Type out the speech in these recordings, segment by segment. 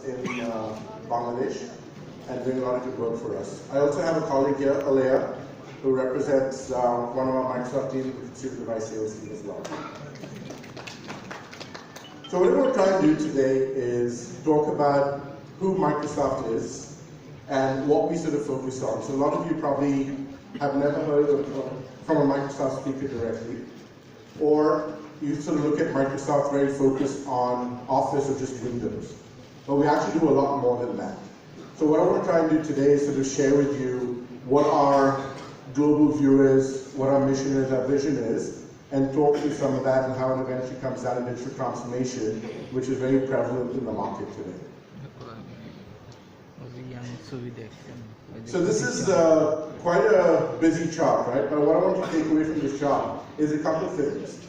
us in Bangladesh and doing a lot of good work for us. I also have a colleague here, Alea, who represents one of our Microsoft team, the consumer device sales team as well. So what we're trying to do today is talk about who Microsoft is and what we sort of focus on. So a lot of you probably have never heard from a Microsoft speaker directly, or you sort of look at Microsoft very focused on Office or just Windows. But we actually do a lot more than that. So what I want to try and do today is sort of share with you what our global view is, what our mission is, our vision is, and talk through some of that and how it eventually comes down in digital transformation, which is very prevalent in the market today. So this is quite a busy chart, right? But what I want you to take away from this chart is a couple of things.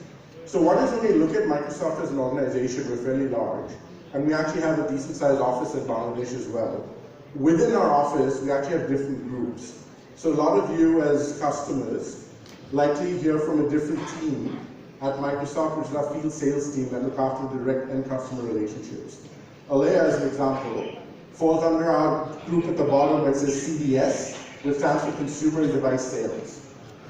So one is when you look at Microsoft as an organization, we're fairly large, and we actually have a decent sized office in Bangladesh as well. Within our office, we actually have different groups. So a lot of you as customers likely hear from a different team at Microsoft, which is our field sales team that look after direct end customer relationships. Alea, as an example, falls under our group at the bottom that says CDS, which stands for Consumer Device Sales.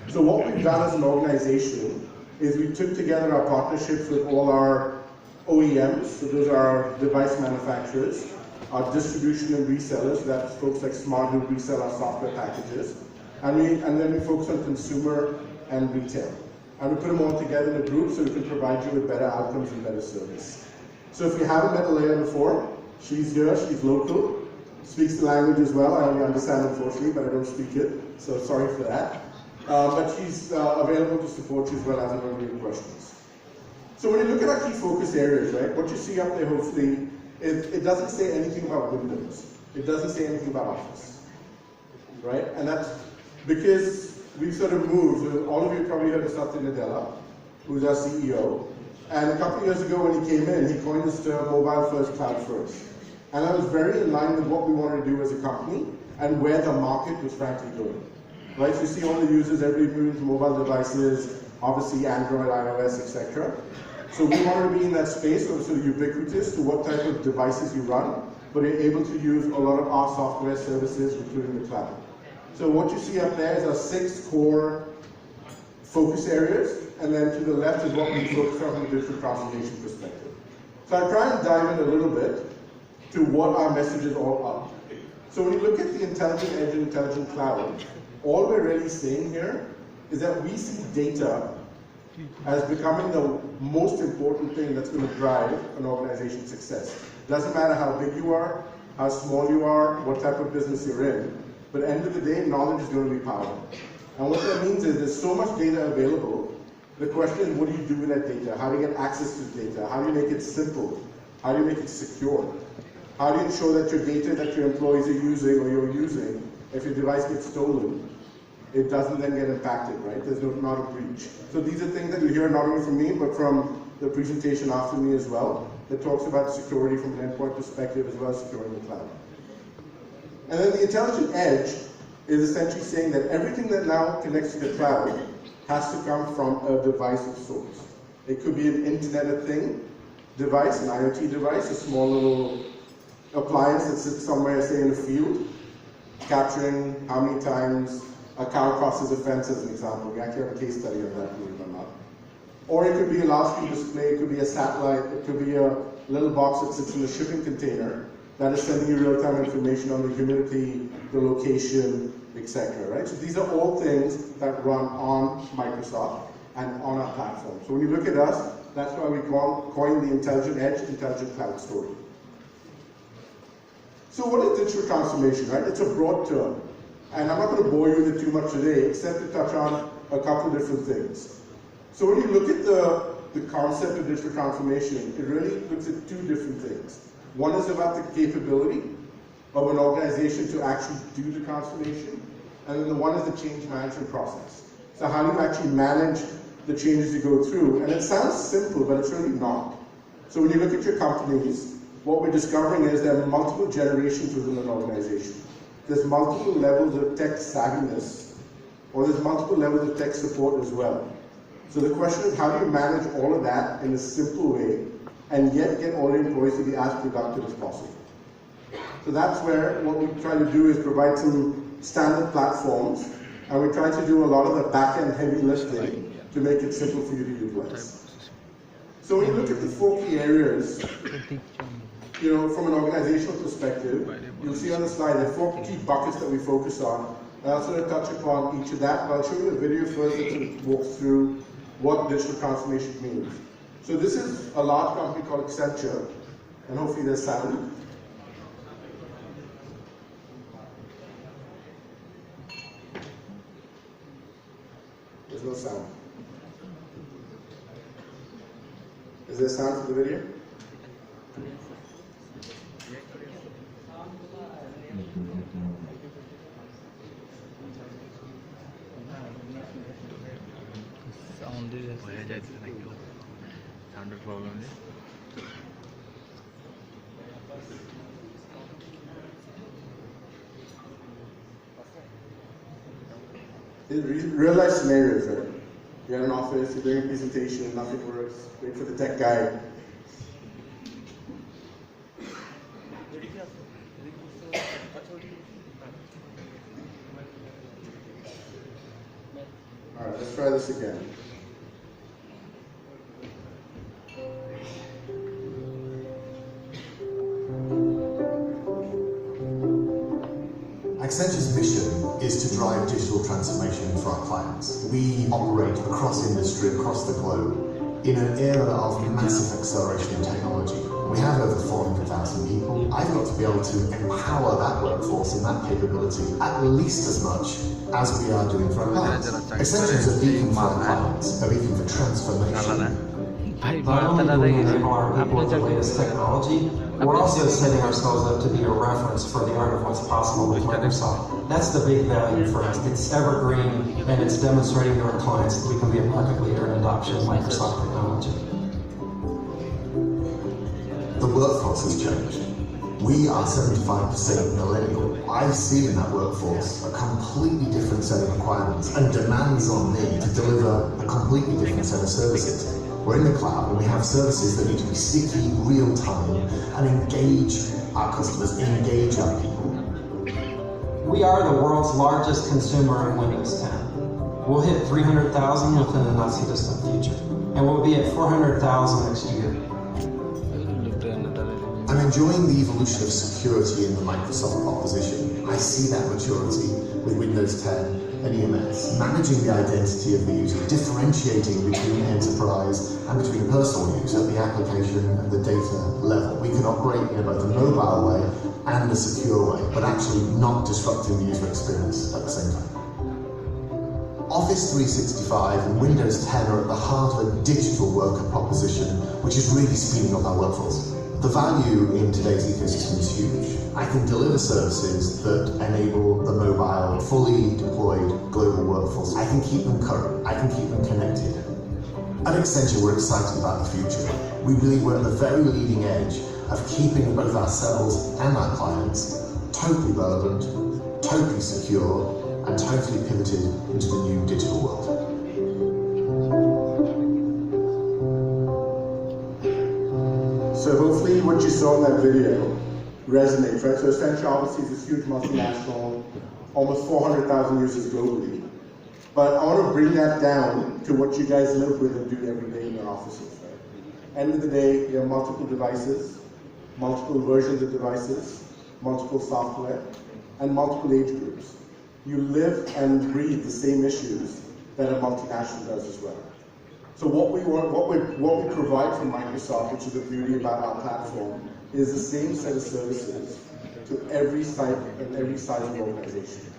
So what we've done as an organization is we took together our partnerships with all our OEMs, so those are our device manufacturers, our distribution and resellers, that's folks like Smat who resell our software packages, and then we focus on consumer and retail. And we put them all together in a group so we can provide you with better outcomes and better service. So if you haven't met Alea before, she's here, she's local, speaks the language as well. I only understand unfortunately, but I don't speak it, so sorry for that. But she's available to support you as well as and when you have questions. So when you look at our key focus areas, right, what you see up there hopefully, it doesn't say anything about Windows. It doesn't say anything about Office, right? And that's because we've sort of moved. All of you probably heard of Satya Nadella, who's our CEO. And a couple of years ago when he came in, he coined this term mobile first, cloud first. And that was very in line with what we wanted to do as a company and where the market was frankly going. Right? So you see all the users, everybody moves mobile devices, obviously Android, iOS, etc. So we wanted to be in that space, so sort of ubiquitous to what type of devices you run, but you're able to use a lot of our software services, including the cloud. So what you see up there is our 6 core focus areas, and then to the left is what we focus on from a digital transformation perspective. So I'll try and dive in a little bit to what our message is all about. So when you look at the intelligent edge and intelligent cloud, all we're really saying here is that we see data as becoming the most important thing that's going to drive an organization's success. Doesn't matter how big you are, how small you are, what type of business you're in, but at the end of the day, knowledge is going to be power. And what that means is there's so much data available. The question is, what do you do with that data? How do you get access to data? How do you make it simple? How do you make it secure? How do you ensure that your data that your employees are using or you're using, if your device gets stolen, it doesn't then get impacted, right? There's not a breach. So these are things that you hear not only from me, but from the presentation after me as well, that talks about security from an endpoint perspective as well as securing the cloud. And then the intelligent edge is essentially saying that everything that now connects to the cloud has to come from a device of sorts. It could be an Internet of Things device, an IoT device, a small little appliance that sits somewhere, say in a field, capturing how many times a cow crosses a fence as an example. We actually have a case study of that, believe it or not. Or it could be a large screen display, it could be a satellite, it could be a little box that sits in a shipping container that is sending you real-time information on the humidity, the location, etc. Right? So these are all things that run on Microsoft and on our platform. So when you look at us, that's why we coin the intelligent edge, intelligent cloud story. So what is digital transformation, right? It's a broad term. And I'm not going to bore you with it too much today, except to touch on a couple of different things. So when you look at the concept of digital transformation, it really looks at 2 different things. One is about the capability of an organization to actually do the transformation, and then the one is the change management process. So how do you actually manage the changes you go through? And it sounds simple, but it's really not. So when you look at your companies, what we're discovering is there are multiple generations within an organization. There's multiple levels of tech savviness, or there's multiple levels of tech support as well. So the question is, how do you manage all of that in a simple way and yet get all the employees to be as productive as possible? So that's where what we try to do is provide some standard platforms, and we try to do a lot of the back-end heavy lifting to make it simple for you to utilize. So when you look at the 4 key areas, from an organizational perspective, you'll see on the slide there are 4 key buckets that we focus on. I'll sort of touch upon each of that, but I'll show you a video first that sort of walks through what digital transformation means. So this is a large company called Accenture, and hopefully there's sound. There's no sound. Is there sound for the video? Sound problem. Real life scenarios, right? You're in an office, you're doing a presentation, nothing works, wait for the tech guy. Alright, let's try this again. Accenture's mission is to drive digital transformation for our clients. We operate across industry, across the globe, in an era of massive acceleration in technology. We have over 400,000 people. I've got to be able to empower that workforce and that capability at least as much as we are doing for our clients. Accenture is a beacon for our clients, a beacon for transformation. Not only do we enable our people with the latest technology, we're also setting ourselves up to be a reference for the art of what's possible with Microsoft. That's the big value for us. It's evergreen, and it's demonstrating to our clients that we can be a market leader in adoption of Microsoft technology. The workforce has changed. We are 75% millennial. I see in that workforce a completely different set of requirements and demands on me to deliver a completely different set of services. We're in the cloud and we have services that need to be sticky, real-time, and engage our customers, engage our people. We are the world's largest consumer of Windows 10. We'll hit 300,000 within the not-so-distant future, and we'll be at 400,000 next year. I'm enjoying the evolution of security in the Microsoft proposition. I see that maturity with Windows 10 and EMS, managing the identity of the user, differentiating between enterprise and between personal use at the application and the data level. We can operate in both a mobile way and a secure way, but actually not disrupting the user experience at the same time. Office 365 and Windows 10 are at the heart of a digital worker proposition, which is really speeding up our workforce. The value in today's ecosystem is huge. I can deliver services that enable the mobile, fully deployed global workforce. I can keep them current. I can keep them connected. At Accenture, we're excited about the future. We believe we're at the very leading edge of keeping both ourselves and our clients totally relevant, totally secure, and totally pivoted into the new digital world. So hopefully what you saw in that video resonates, right? So Accenture obviously is this huge multinational, almost 400,000 users globally. But I want to bring that down to what you guys live with and do every day in your offices, right? End of the day, you have multiple devices, multiple versions of devices, multiple software, and multiple age groups. You live and breathe the same issues that a multinational does as well. So what we provide from Microsoft, which is the beauty about our platform, is the same set of services to every site and every size of organization.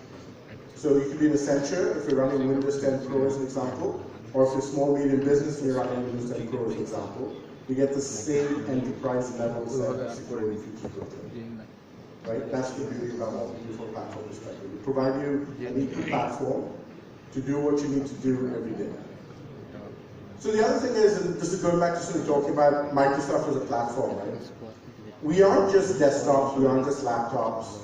So you could be an Accenture if you're running Windows 10 Pro as an example, or if you're a small medium business and you're running Windows 10 Pro as an example, you get the same enterprise level set of security features with it. Right? That's the beauty about what we do from a platform perspective. We provide you an equal platform to do what you need to do every day. So the other thing is, and this is going back to sort of talking about Microsoft as a platform, right? We aren't just desktops, we aren't just laptops.